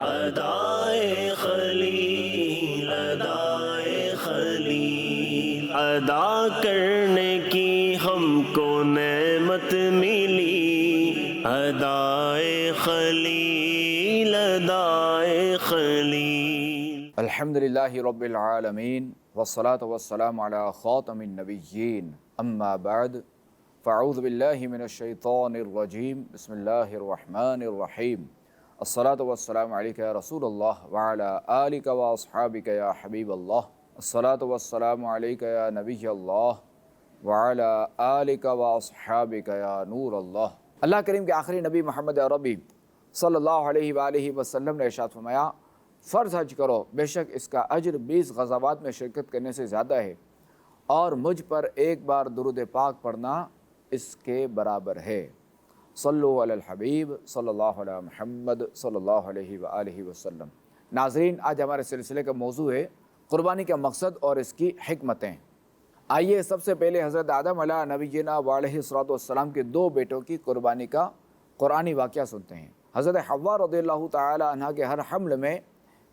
ادائے خلیل ادائے خلیل ادا کرنے کی ہم کو نعمت ملی، ادائے خلیل ادائے خلیل۔ الحمدللہ رب العالمین والصلاة والسلام علی خاتم النبیین، اما بعد فاعوذ باللہ من الشیطان الرجیم، بسم اللہ الرحمن الرحیم۔ الصلاة والسلام علیکہ یا رسول اللہ وعلی آلکہ واصحابکہ یا حبیب اللہ، الصلاة والسلام علیکہ یا نبی اللہ وعلی آلکہ واصحابکہ یا نور اللہ۔ اللہ کریم کے آخری نبی محمد عربی صلی اللہ علیہ وآلہ وسلم نے ارشاد فرمایا، فرض حج کرو، بے شک اس کا اجر 20 غزوات میں شرکت کرنے سے زیادہ ہے، اور مجھ پر ایک بار درود پاک پڑھنا اس کے برابر ہے۔ صلو علی الحبیب صلی اللہ علیہ محمد صلی اللہ علیہ وآلہ وسلم۔ ناظرین، آج ہمارے سلسلے کا موضوع ہے قربانی کا مقصد اور اس کی حکمتیں۔ آئیے سب سے پہلے حضرت آدم علیہ نبینا وعلیہ الصلوۃ والسلام کے 2 بیٹوں کی قربانی کا قرآنی واقعہ سنتے ہیں۔ حضرت حوا رضی اللہ تعالی عنہ کے ہر حمل میں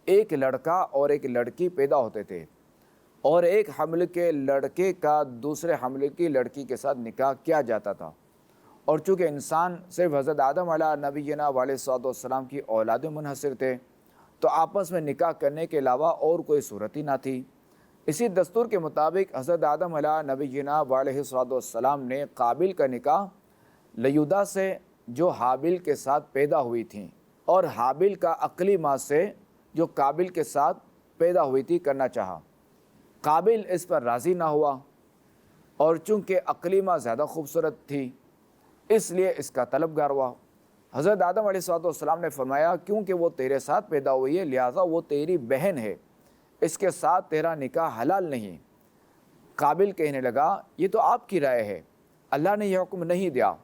ایک لڑکا اور ایک لڑکی پیدا ہوتے تھے، اور ایک حمل کے لڑکے کا دوسرے حمل کی لڑکی کے ساتھ نکاح کیا جاتا تھا، اور چونکہ انسان صرف حضرت آدم علیہ نبینا علیہ الصلوۃ والسلام کی اولاد منحصر تھے، تو آپس میں نکاح کرنے کے علاوہ اور کوئی صورت ہی نہ تھی۔ اسی دستور کے مطابق حضرت آدم علیہ نبینا علیہ الصلوۃ والسلام نے قابل کا نکاح لیودا سے جو حابل کے ساتھ پیدا ہوئی تھیں، اور حابل کا عقلی ماں سے جو قابل کے ساتھ پیدا ہوئی تھی کرنا چاہا۔ قابل اس پر راضی نہ ہوا، اور چونکہ عقلی ماں زیادہ خوبصورت تھی اس لیے اس کا طلبگار ہوا۔ حضرت آدم علیہ السلام نے فرمایا، کیونکہ وہ تیرے ساتھ پیدا ہوئی ہے لہٰذا وہ تیری بہن ہے، اس کے ساتھ تیرا نکاح حلال نہیں۔ قابل کہنے لگا، یہ تو آپ کی رائے ہے، اللہ نے یہ حکم نہیں دیا۔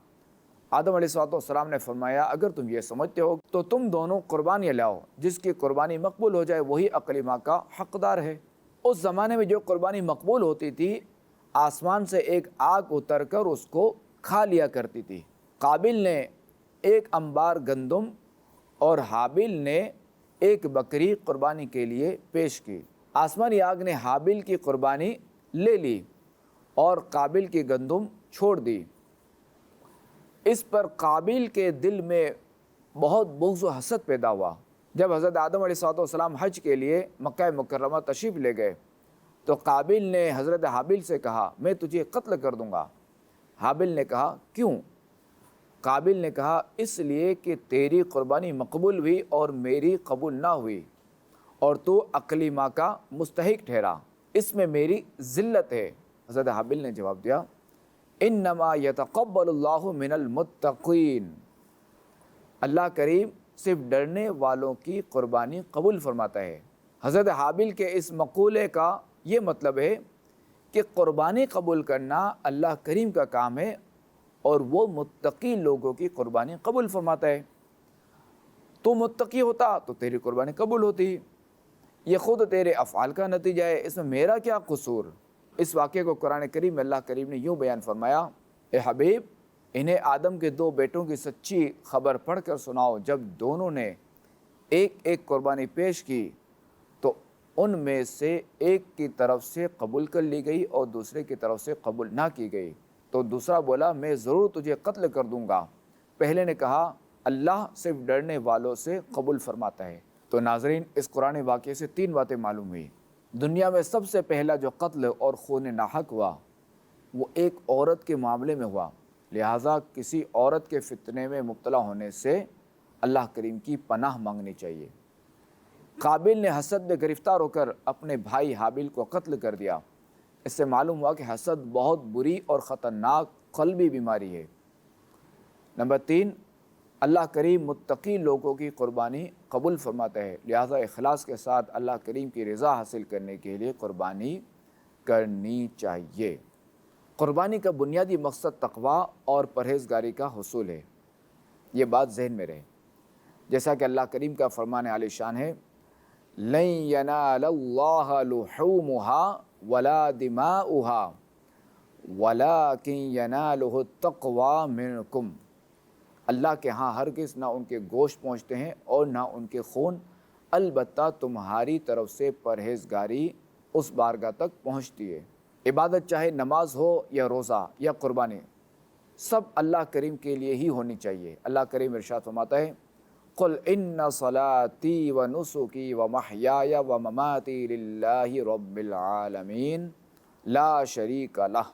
آدم علیہ السلام نے فرمایا، اگر تم یہ سمجھتے ہو تو تم دونوں قربانیاں لاؤ، جس کی قربانی مقبول ہو جائے وہی عقلی ماں کا حقدار ہے۔ اس زمانے میں جو قربانی مقبول ہوتی تھی، آسمان سے ایک آگ اتر کر اس کو کھا لیا کرتی تھی۔ قابل نے ایک انبار گندم اور حابل نے ایک بکری قربانی کے لیے پیش کی۔ آسمانی آگ نے حابل کی قربانی لے لی اور قابل کی گندم چھوڑ دی۔ اس پر قابل کے دل میں بہت بغض و حسد پیدا ہوا۔ جب حضرت آدم علیہ السلام حج کے لیے مکہ مکرمہ تشریف لے گئے تو قابل نے حضرت حابل سے کہا، میں تجھے قتل کر دوں گا۔ حابل نے کہا، کیوں؟ قابل نے کہا، اس لیے کہ تیری قربانی مقبول ہوئی اور میری قبول نہ ہوئی، اور تو عقلی ماں کا مستحق ٹھہرا، اس میں میری ذلت ہے۔ حضرت حابل نے جواب دیا، انما یتقبل اللہ من المتقین، اللہ کریم صرف ڈرنے والوں کی قربانی قبول فرماتا ہے۔ حضرت حابل کے اس مقولے کا یہ مطلب ہے کہ قربانی قبول کرنا اللہ کریم کا کام ہے، اور وہ متقی لوگوں کی قربانی قبول فرماتا ہے۔ تو متقی ہوتا تو تیری قربانی قبول ہوتی، یہ خود تیرے افعال کا نتیجہ ہے، اس میں میرا کیا قصور؟ اس واقعے کو قرآن کریم میں اللہ کریم نے یوں بیان فرمایا، اے حبیب، انہیں آدم کے 2 بیٹوں کی سچی خبر پڑھ کر سناؤ۔ جب دونوں نے ایک ایک قربانی پیش کی تو ان میں سے ایک کی طرف سے قبول کر لی گئی اور دوسرے کی طرف سے قبول نہ کی گئی، تو دوسرا بولا، میں ضرور تجھے قتل کر دوں گا۔ پہلے نے کہا، اللہ صرف ڈرنے والوں سے قبول فرماتا ہے۔ تو ناظرین، اس قرآن واقعے سے 3 باتیں معلوم ہوئی۔ دنیا میں سب سے پہلا جو قتل اور خون ناحق ہوا وہ ایک عورت کے معاملے میں ہوا، لہٰذا کسی عورت کے فتنے میں مبتلا ہونے سے اللہ کریم کی پناہ مانگنی چاہیے۔ قابل نے حسد میں گرفتار ہو کر اپنے بھائی حابل کو قتل کر دیا۔ اس سے معلوم ہوا کہ حسد بہت بری اور خطرناک قلبی بیماری ہے۔ نمبر 3، اللہ کریم متقی لوگوں کی قربانی قبول فرماتا ہے، لہٰذا اخلاص کے ساتھ اللہ کریم کی رضا حاصل کرنے کے لیے قربانی کرنی چاہیے۔ قربانی کا بنیادی مقصد تقویٰ اور پرہیزگاری کا حصول ہے، یہ بات ذہن میں رہے۔ جیسا کہ اللہ کریم کا فرمان عالی شان ہے، لن ینال اللہ لحومها ولا دماؤها ولکن ینالہ التقوی منکم، اللہ کے ہاں ہرگز نہ ان کے گوشت پہنچتے ہیں اور نہ ان کے خون البتہ تمہاری طرف سے پرہیزگاری اس بارگاہ تک پہنچتی ہے۔ عبادت چاہے نماز ہو یا روزہ یا قربانی، سب اللہ کریم کے لیے ہی ہونی چاہیے۔ اللہ کریم ارشاد فرماتا ہے قل ان صلاتی و نسکی و محیای و مماتی للہ رب العالمین لا شریک لہ،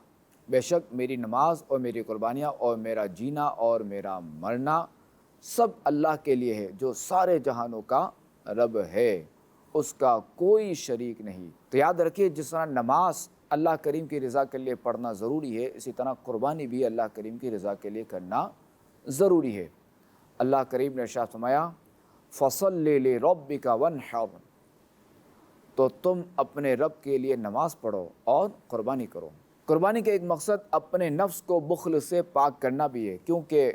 بے شک میری نماز اور میری قربانیاں اور میرا جینا اور میرا مرنا سب اللہ کے لیے ہے جو سارے جہانوں کا رب ہے، اس کا کوئی شریک نہیں۔ تو یاد رکھیے، جس طرح نماز اللہ کریم کی رضا کے لیے پڑھنا ضروری ہے، اسی طرح قربانی بھی اللہ کریم کی رضا کے لیے کرنا ضروری ہے۔ اللہ کریم نے ارشاد فرمایا فَصَلِّ لِرَبِّكَ وَانْحَرْ، تو تم اپنے رب کے لیے نماز پڑھو اور قربانی کرو۔ قربانی کا ایک مقصد اپنے نفس کو بخل سے پاک کرنا بھی ہے، کیونکہ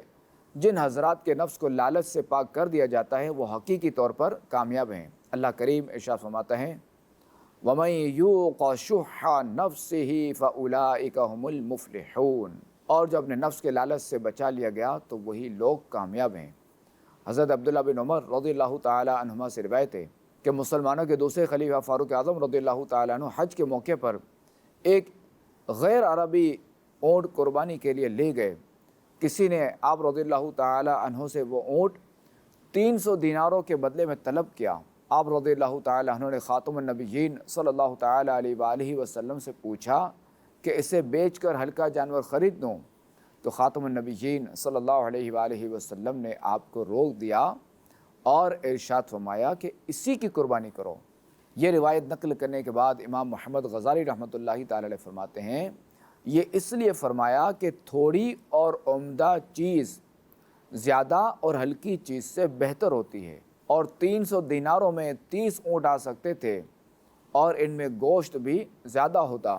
جن حضرات کے نفس کو لالچ سے پاک کر دیا جاتا ہے وہ حقیقی طور پر کامیاب ہیں۔ اللہ کریم ارشاد فرماتا ہے وَمَن يُوقَ شُحَّ نَفْسِهِ فَأُولَٰئِكَ هُمُ الْمُفْلِحُونَ، اور جو اپنے نفس کے لالچ سے بچا لیا گیا تو وہی لوگ کامیاب ہیں۔ حضرت عبداللہ بن عمر رضی اللہ تعالی عنہما سے روایت ہے کہ مسلمانوں کے دوسرے خلیفہ فاروق اعظم رضی اللہ تعالی عنہ حج کے موقع پر ایک غیر عربی اونٹ قربانی کے لیے لے گئے۔ کسی نے آپ رضی اللہ تعالی عنہ سے وہ اونٹ 300 دیناروں کے بدلے میں طلب کیا۔ آپ رضی اللہ تعالی عنہ نے خاتم النبیین صلی اللہ تعالی علیہ وآلہ وسلم سے پوچھا کہ اسے بیچ کر ہلکا جانور خرید لوں، تو خاتم النبیین صلی اللہ علیہ وآلہ وسلم نے آپ کو روک دیا اور ارشاد فرمایا کہ اسی کی قربانی کرو۔ یہ روایت نقل کرنے کے بعد امام محمد غزالی رحمۃ اللہ تعالی علیہ فرماتے ہیں یہ اس لیے فرمایا کہ تھوڑی اور عمدہ چیز زیادہ اور ہلکی چیز سے بہتر ہوتی ہے، اور 300 دیناروں میں 30 اونٹ آ سکتے تھے اور ان میں گوشت بھی زیادہ ہوتا،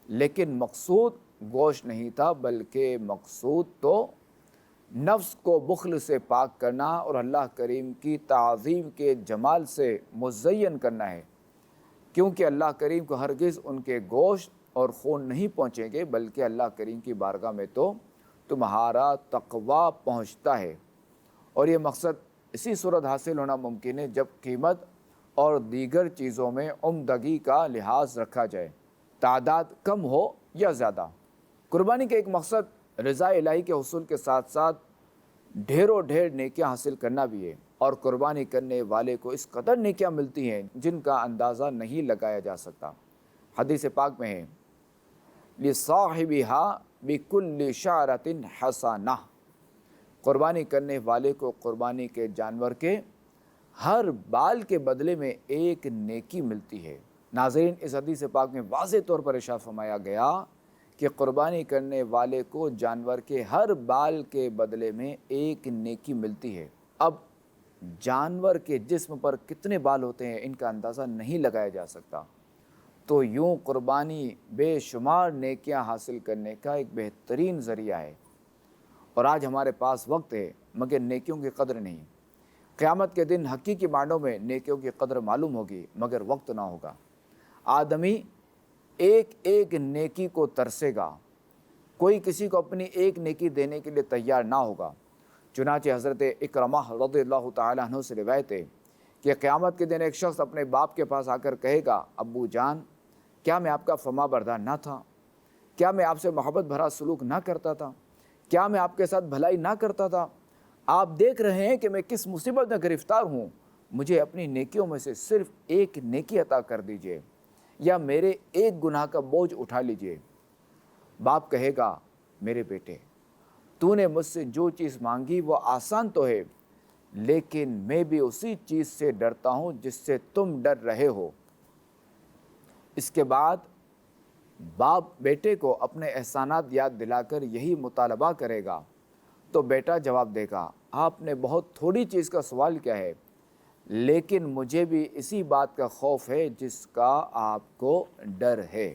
لیکن مقصود گوشت نہیں تھا، بلکہ مقصود تو نفس کو بخل سے پاک کرنا اور اللہ کریم کی تعظیم کے جمال سے مزین کرنا ہے، کیونکہ اللہ کریم کو ہرگز ان کے گوشت اور خون نہیں پہنچیں گے، بلکہ اللہ کریم کی بارگاہ میں تو تمہارا تقوی پہنچتا ہے۔ اور یہ مقصد اسی صورت حاصل ہونا ممکن ہے جب قیمت اور دیگر چیزوں میں عمدگی کا لحاظ رکھا جائے، تعداد کم ہو یا زیادہ۔ قربانی کا ایک مقصد رضا الہی کے حصول کے ساتھ ساتھ ڈھیروں ڈھیر نیکیاں حاصل کرنا بھی ہے، اور قربانی کرنے والے کو اس قدر نیکیاں ملتی ہیں جن کا اندازہ نہیں لگایا جا سکتا۔ حدیث پاک میں ہے لِصَاحِبِهَا بِكُلِّ شَعْرَةٍ حَسَنَةٍ، قربانی کرنے والے کو قربانی کے جانور کے ہر بال کے بدلے میں ایک نیکی ملتی ہے۔ ناظرین، اس حدیث پاک میں واضح طور پر ارشاد فرمایا گیا کہ قربانی کرنے والے کو جانور کے ہر بال کے بدلے میں ایک نیکی ملتی ہے۔ اب جانور کے جسم پر کتنے بال ہوتے ہیں ان کا اندازہ نہیں لگایا جا سکتا، تو یوں قربانی بے شمار نیکیاں حاصل کرنے کا ایک بہترین ذریعہ ہے۔ اور آج ہمارے پاس وقت ہے مگر نیکیوں کی قدر نہیں۔ قیامت کے دن حقیقی معنوں میں نیکیوں کی قدر معلوم ہوگی مگر وقت نہ ہوگا۔ آدمی ایک ایک نیکی کو ترسے گا، کوئی کسی کو اپنی ایک نیکی دینے کے لیے تیار نہ ہوگا۔ چنانچہ حضرت اکرمہ رضی اللہ تعالیٰ عنہ سے روایت ہے کہ قیامت کے دن ایک شخص اپنے باپ کے پاس آ کر کہے گا ابو جان، کیا میں آپ کا فرما بردار نہ تھا؟ کیا میں آپ سے محبت بھرا سلوک نہ کرتا تھا؟ کیا میں آپ کے ساتھ بھلائی نہ کرتا تھا؟ آپ دیکھ رہے ہیں کہ میں کس مصیبت میں گرفتار ہوں، مجھے اپنی نیکیوں میں سے صرف ایک نیکی عطا کر دیجئے یا میرے ایک گناہ کا بوجھ اٹھا لیجئے۔ باپ کہے گا میرے بیٹے، تو نے مجھ سے جو چیز مانگی وہ آسان تو ہے، لیکن میں بھی اسی چیز سے ڈرتا ہوں جس سے تم ڈر رہے ہو۔ اس کے بعد باپ بیٹے کو اپنے احسانات یاد دلا کر یہی مطالبہ کرے گا تو بیٹا جواب دے گا آپ نے بہت تھوڑی چیز کا سوال کیا ہے، لیکن مجھے بھی اسی بات کا خوف ہے جس کا آپ کو ڈر ہے۔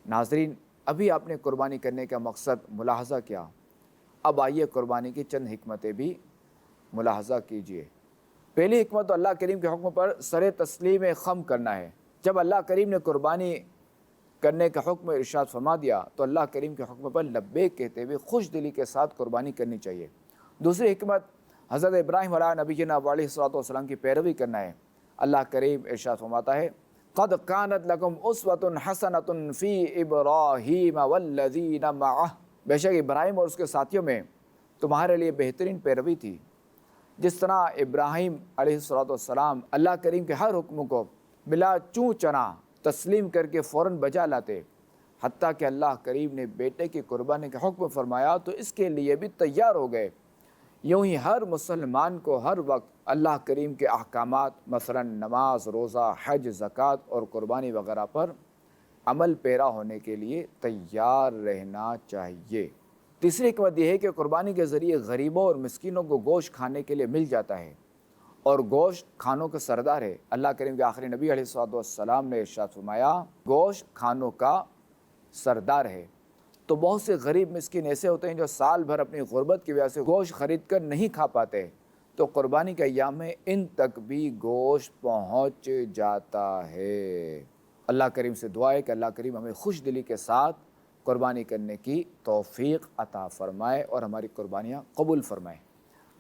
ناظرین، ابھی آپ نے قربانی کرنے کا مقصد ملاحظہ کیا، اب آئیے قربانی کی چند حکمتیں بھی ملاحظہ کیجیے۔ پہلی حکمت تو اللہ کریم کے حکم پر سر تسلیم خم کرنا ہے۔ جب اللہ کریم نے قربانی کرنے کا حکم ارشاد فرما دیا تو اللہ کریم کے حکم پر لبیک کہتے ہوئے خوش دلی کے ساتھ قربانی کرنی چاہیے۔ دوسری حکمت، حضرت ابراہیم علیہ نبینا علیہ الصلوۃ والسلام کی پیروی کرنا ہے۔ اللہ کریم ارشاد فرماتا ہے قد کانت لکم اسوۃ حسنۃ فی ابراہیم والذین معہ، بے شک ابراہیم اور اس کے ساتھیوں میں تمہارے لیے بہترین پیروی تھی۔ جس طرح ابراہیم علیہ الصلوۃ والسلام اللہ کریم کے ہر حکم کو بلا چوں چنا تسلیم کر کے فوراً بجا لاتے، حتیٰ کہ اللہ کریم نے بیٹے کی قربانی کا حکم فرمایا تو اس کے لیے بھی تیار ہو گئے۔ یوں ہی ہر مسلمان کو ہر وقت اللہ کریم کے احکامات مثلا نماز، روزہ، حج، زکوٰۃ اور قربانی وغیرہ پر عمل پیرا ہونے کے لیے تیار رہنا چاہیے۔ تیسری حکمت یہ ہے کہ قربانی کے ذریعے غریبوں اور مسکینوں کو گوشت کھانے کے لیے مل جاتا ہے، اور گوشت کھانوں کا سردار ہے۔ اللہ کریم کے آخری نبی علیہ الصلوۃ والسلام نے ارشاد فرمایا گوشت کھانوں کا سردار ہے۔ تو بہت سے غریب مسکین ایسے ہوتے ہیں جو سال بھر اپنی غربت کی وجہ سے گوشت خرید کر نہیں کھا پاتے، تو قربانی کے ایام میں ان تک بھی گوشت پہنچ جاتا ہے۔ اللہ کریم سے دعا ہے کہ اللہ کریم ہمیں خوش دلی کے ساتھ قربانی کرنے کی توفیق عطا فرمائے اور ہماری قربانیاں قبول فرمائے۔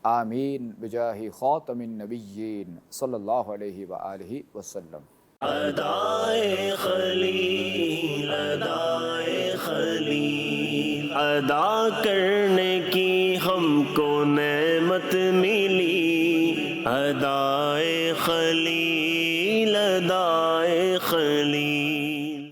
آمین بجاہ خاتم النبیین صلی اللہ علیہ وآلہ وسلم۔ ادائے خلیل ادائے خلیل ادا کرنے کی ہم کو نعمت